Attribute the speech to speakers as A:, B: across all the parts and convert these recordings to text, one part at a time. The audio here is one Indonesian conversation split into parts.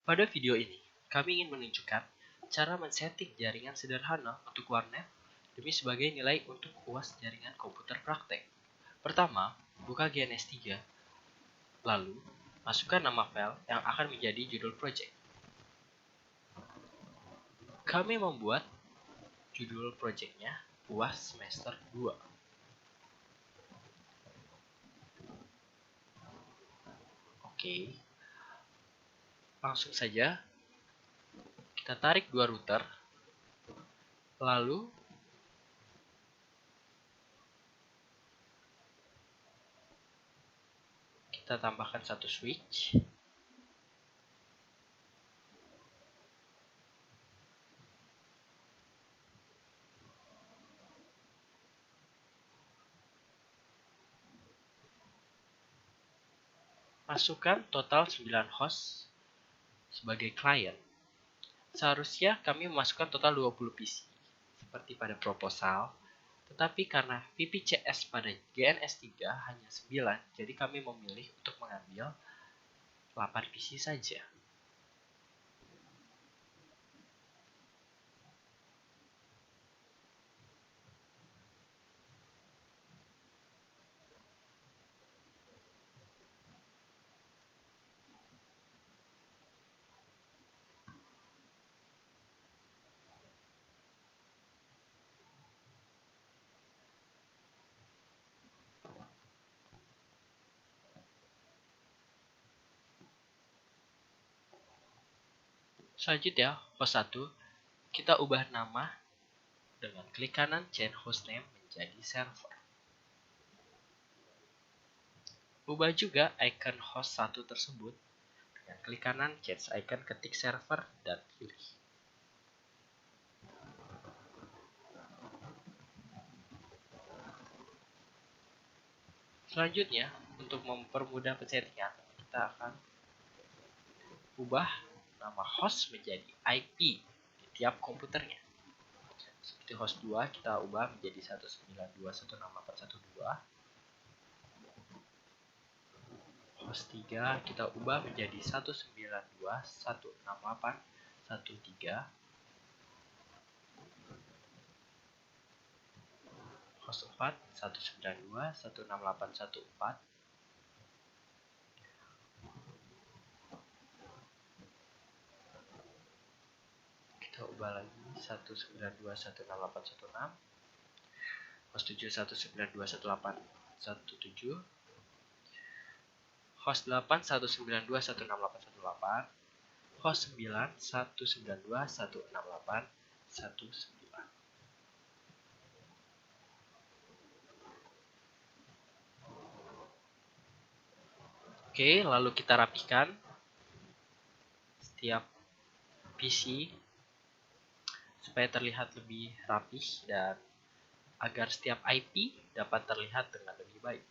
A: Pada video ini, kami ingin menunjukkan cara men-setting jaringan sederhana untuk warnet demi sebagai nilai untuk UAS jaringan komputer praktek. Pertama, buka GNS3, lalu masukkan nama file yang akan menjadi judul project. Kami membuat judul projectnya UAS semester 2. Oke, langsung saja kita tarik dua router, lalu kita tambahkan satu switch. Masukkan total 9 host sebagai klien. Seharusnya kami memasukkan total 20 PC seperti pada proposal, tetapi karena VPCS pada GNS3 hanya 9, jadi kami memilih untuk mengambil 8 PC saja. Selanjutnya, host 1, kita ubah nama dengan klik kanan change hostname menjadi server. Ubah juga icon host 1 tersebut dengan klik kanan change icon ketik server dan pilih. Selanjutnya, untuk mempermudah pensettingan, kita akan ubah nama host menjadi IP di tiap komputernya. Seperti host 2 kita ubah menjadi 192.168.1.2. Host 3 kita ubah menjadi 192.168.1.3. Host 4 192.168.1.4. Kita ubah lagi 192.168.1.6. Host 7 192.168.1.7. Host 8 192.168.1.8. Host 9 192.168.1.9. Oke, lalu kita rapikan setiap PC supaya terlihat lebih rapih dan agar setiap IP dapat terlihat dengan lebih baik.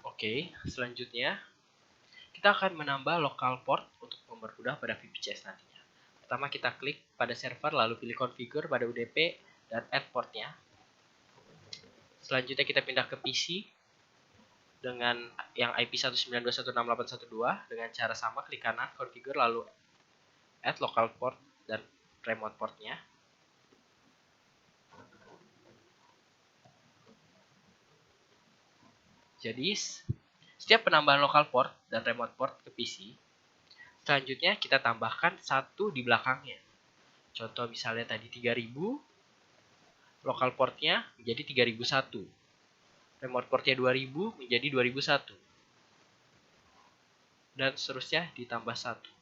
A: Oke, selanjutnya kita akan menambah local port untuk mempermudah pada VPCS nantinya. Pertama kita klik pada server lalu pilih configure pada UDP dan add portnya. Selanjutnya kita pindah ke PC dengan yang IP 192.168.1.2 dengan cara sama, klik kanan configure lalu add local port dan remote portnya. Jadi setiap penambahan local port dan remote port ke PC, selanjutnya kita tambahkan satu di belakangnya. Contoh misalnya tadi 3000, local portnya menjadi 3001. Remote portnya 2000 menjadi 2001. Dan seterusnya ditambah 1.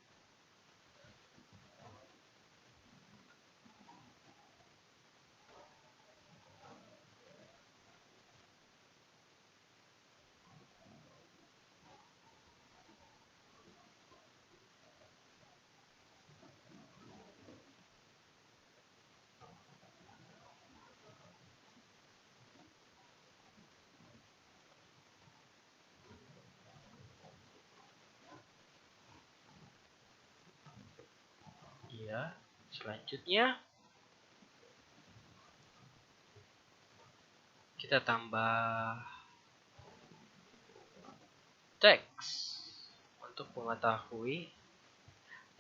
A: Ya, selanjutnya kita tambah teks untuk mengetahui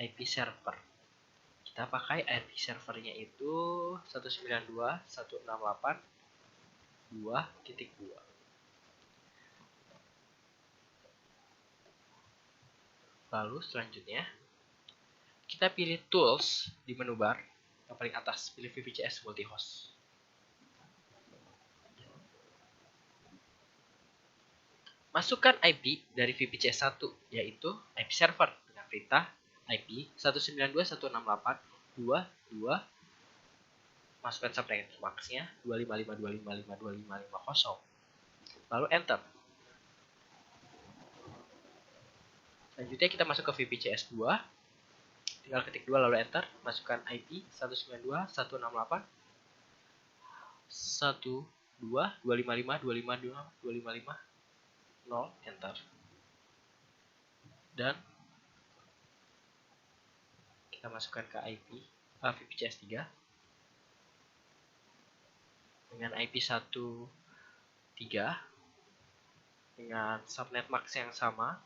A: IP server. Kita pakai IP servernya itu 192.168.2.2. Lalu selanjutnya kita pilih tools di menu bar yang paling atas, pilih VPCS multihost. Masukkan IP dari VPCS 1 yaitu IP server dengan perintah IP 192.168.2.2. Masukkan subnet max-nya 255.255.255.255.0. Lalu enter. Selanjutnya kita masuk ke VPCS 2. Tinggal ketik 2 lalu enter. Masukkan IP 192.168.1.255.255.255.0. Enter. Dan kita masukkan ke IP VPCS 3 dengan IP 13 dengan subnet max yang sama.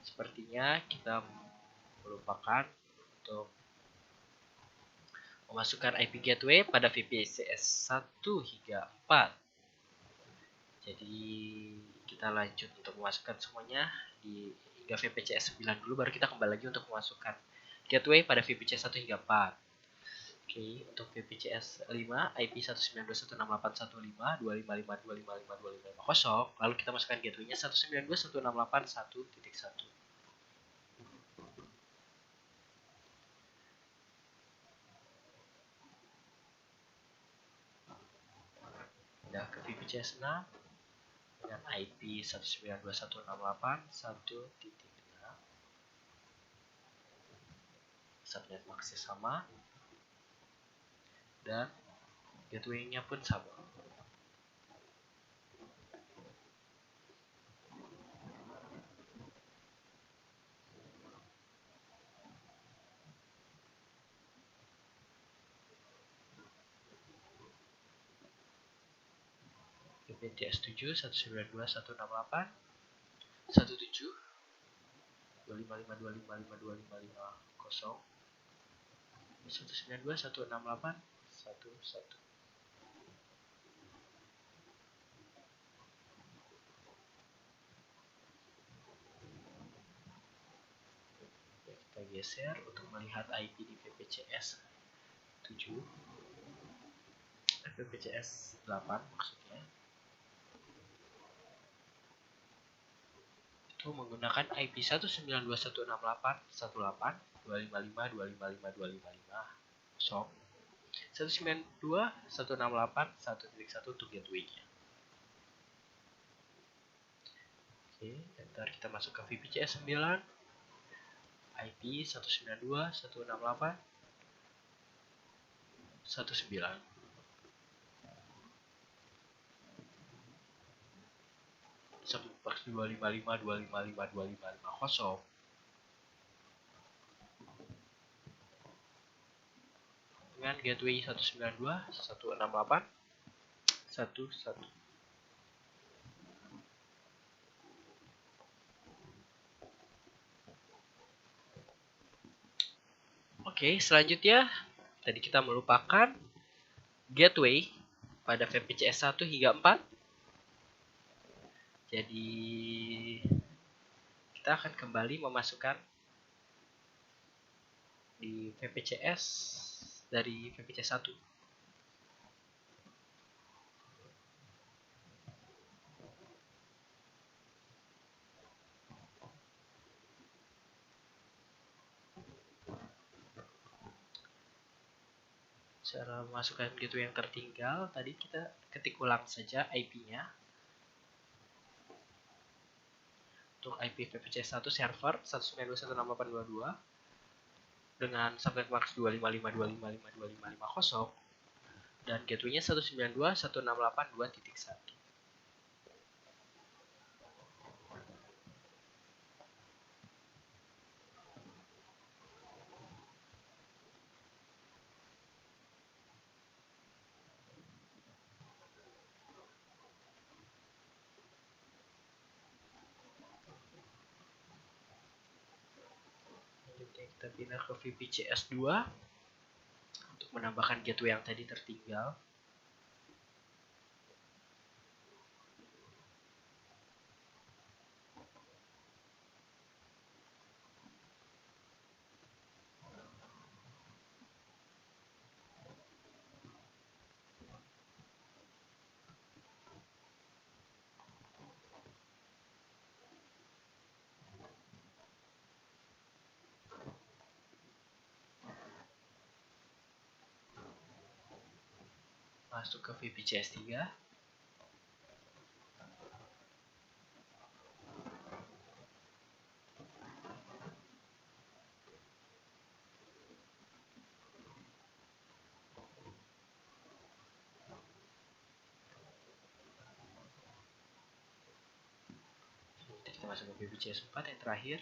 A: Sepertinya kita melupakan untuk memasukkan IP gateway pada VPCS 1 hingga 4. Jadi kita lanjut untuk memasukkan semuanya di hingga VPCS 9 dulu, baru kita kembali lagi untuk memasukkan gateway pada VPCS 1 hingga 4. Oke, untuk VPCS 5 IP 192.168.255.255.255.0. Lalu kita masukkan gateway-nya 192.168.1.1. ke VPCS 6 dengan IP 192.168.1.6. Subnet max-nya sama dan gateway-nya pun sama. VPCS 7 192.168.1.7 192.168.1.1. Kita geser untuk melihat IP di VPCS 7, VPCS 8 maksudnya. Itu menggunakan IP 192.168.1.8.255.255.255.0. 192.168.1.1 untuk gateway-nya. Oke, ntar kita masuk ke VPCS 9 IP 192.168.1.9. Subnet 255.255.255.0 dengan gateway 192.168.1.1. Oke, selanjutnya tadi kita melupakan gateway pada VPCS 1 hingga 4. Jadi kita akan kembali memasukkan di VPCS dari VPC1. Cara masukkan gateway yang tertinggal, tadi kita ketik ulang saja IP-nya. Untuk IP VPC1 server 192.168.222 dengan subnet max 255.255.255.255.0 dan gateway-nya 192.168.2.1. Kita pindah ke VPCS2 untuk menambahkan gateway yang tadi tertinggal. Masuk ke VPCS3. Kita masuk ke VPCS4 yang terakhir.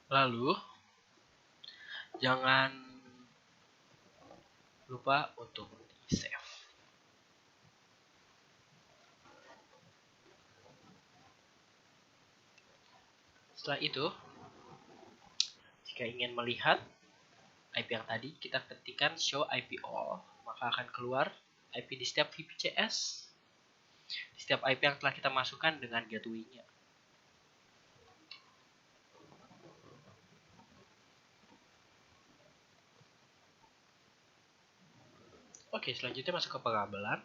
A: Lalu jangan lupa untuk di save. Setelah itu, jika ingin melihat IP yang tadi, kita ketikkan show IP all, maka akan keluar IP di setiap VPCS, di setiap IP yang telah kita masukkan dengan gateway-nya. Oke, selanjutnya masuk ke pengabelan.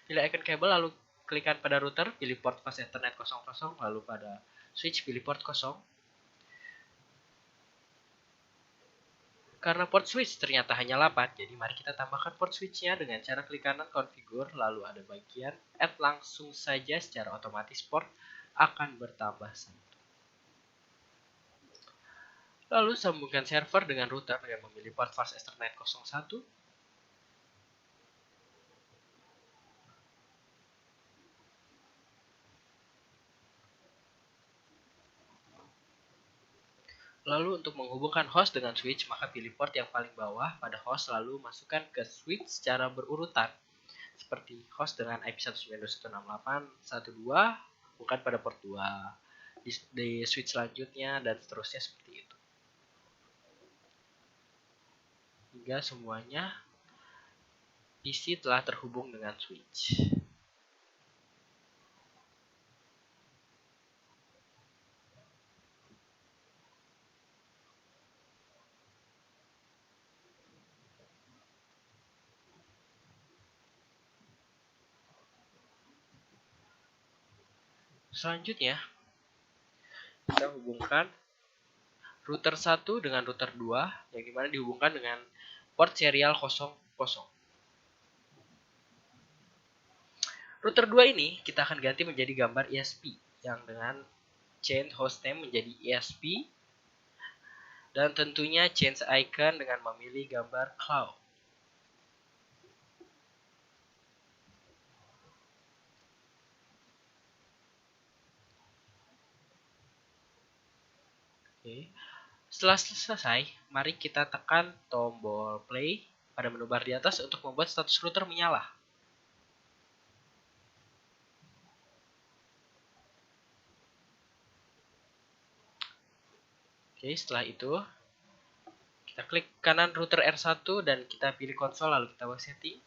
A: Pilih icon kabel, lalu klikkan pada router, pilih port fast Ethernet 00, lalu pada switch pilih port 0. Karena port switch ternyata hanya 8, jadi mari kita tambahkan port switch-nya dengan cara klik kanan configure, lalu ada bagian add, langsung saja secara otomatis port akan bertambah 1. Lalu sambungkan server dengan router dengan memilih port fast Ethernet 01. Lalu untuk menghubungkan host dengan switch, maka pilih port yang paling bawah pada host, lalu masukkan ke switch secara berurutan. Seperti host dengan IP 192.168.1.2, bukan pada port 2. Di switch selanjutnya, dan seterusnya seperti itu. Hingga semuanya PC telah terhubung dengan switch. Selanjutnya, kita hubungkan router 1 dengan router 2, yang dimana dihubungkan dengan port serial 00. Router 2 ini kita akan ganti menjadi gambar ESP, yang dengan change hostname menjadi ESP, dan tentunya change icon dengan memilih gambar cloud. Oke. Setelah selesai, mari kita tekan tombol play pada menu bar di atas untuk membuat status router menyala. Oke, setelah itu Kita klik kanan router R1 dan kita pilih konsol, lalu kita buat setting.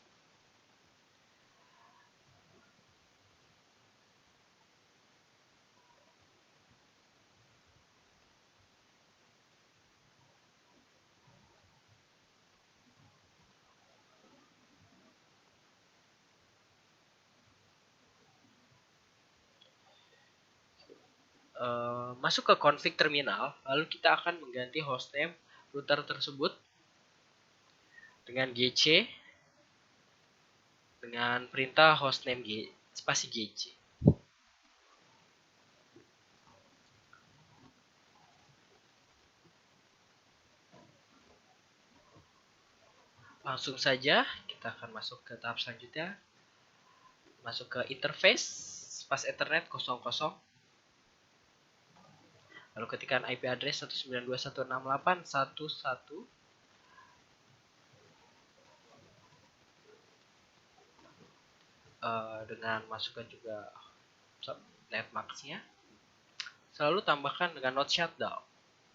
A: Masuk ke config terminal, lalu kita akan mengganti hostname router tersebut dengan gc dengan perintah hostname spasi gc. Langsung saja kita akan masuk ke tahap selanjutnya, masuk ke interface pas Ethernet 00. Lalu ketikkan IP address 192.168.1.1. Dengan masukkan juga subnet max-nya. Selalu tambahkan dengan not shutdown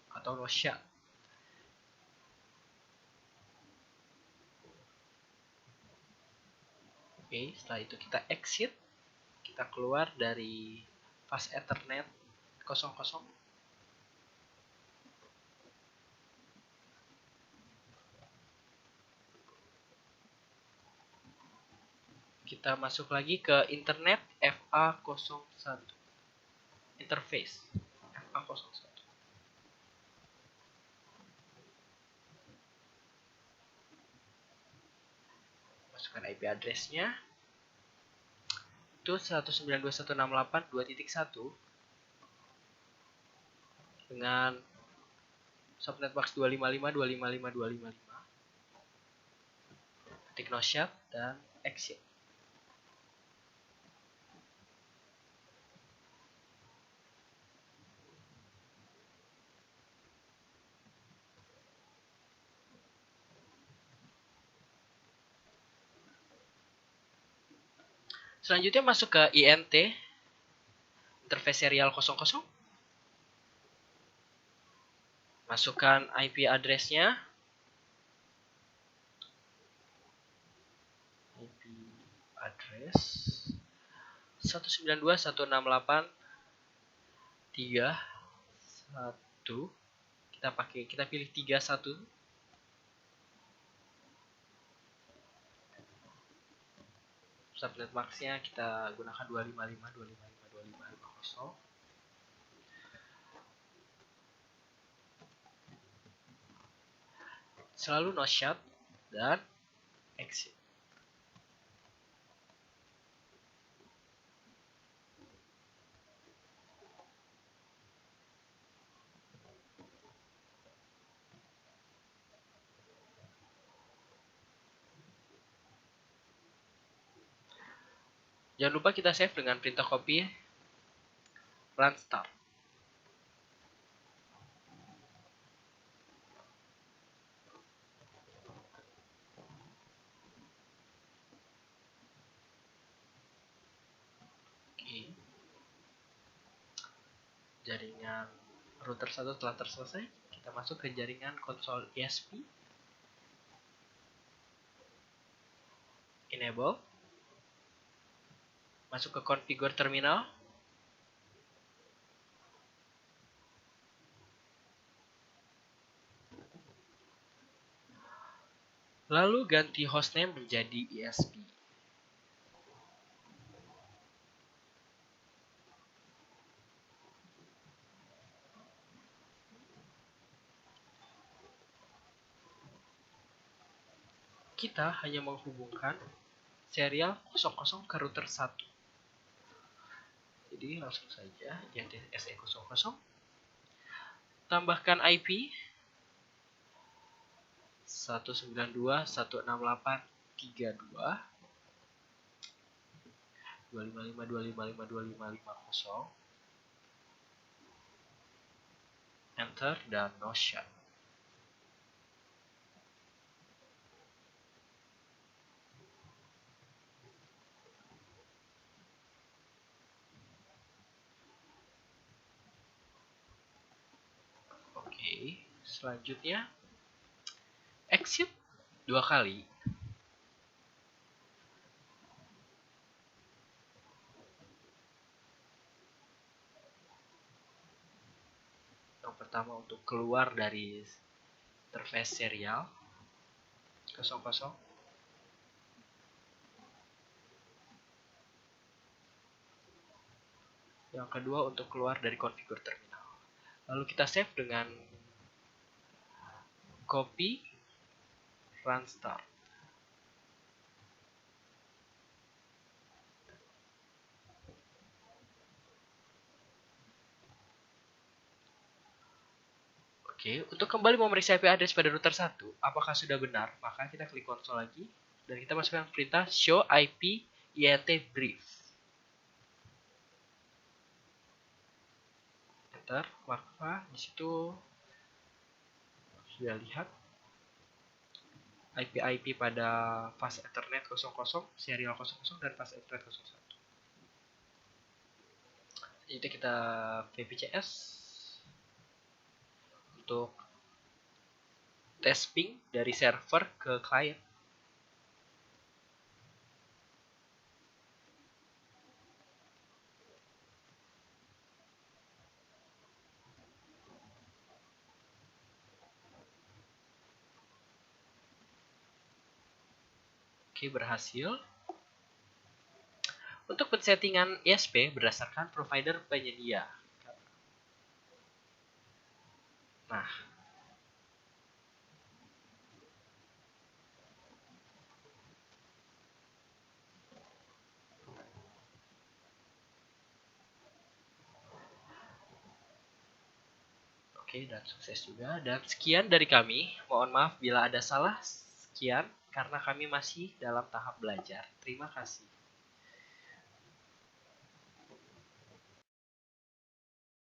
A: atau no shut. Oke, setelah itu kita exit. Kita keluar dari pas Ethernet 00. Kita masuk lagi ke internet FA01. Interface FA01. Masukkan IP address-nya. Itu 192.168.2.1 dengan subnet max 255.255.255. Ketik no shut dan exit. Selanjutnya masuk ke INT, interface serial 00. Masukkan IP address-nya. IP address 192.168.3.1. Kita pilih 31. Subnet max-nya kita gunakan 255.255.255.50. Selalu no shut dan exit. Jangan lupa kita save dengan perintah copy run start. Oke. Jaringan router 1 telah terselesai. Kita masuk ke jaringan konsol ESP. Enable. Masuk ke configure terminal. Lalu ganti hostname menjadi ESP. Kita hanya menghubungkan serial 00 ke router 1. Jadi langsung saja ganti SE00. Tambahkan IP 192.168.3.255.255.255.255.50. Enter dan no shut. Oke, selanjutnya execute 2 kali. Yang pertama untuk keluar dari interface serial 00. Yang kedua untuk keluar dari konfigur terminal. Lalu kita save dengan copy run start. Oke, untuk kembali memeriksa IP address pada router 1, apakah sudah benar? Maka kita klik konsol lagi dan kita masukkan perintah show IP IET brief. Enter, maka di situ sudah lihat IP pada fast Ethernet 00, serial 00 dan fast Ethernet 01. Jadi kita VPCS untuk tes ping dari server ke client. Oke, berhasil. Untuk pensettingan ISP berdasarkan provider penyedia. Nah, oke, dan sukses juga. Dan sekian dari kami. Mohon maaf bila ada salah. Sekian karena kami masih dalam tahap belajar. Terima kasih.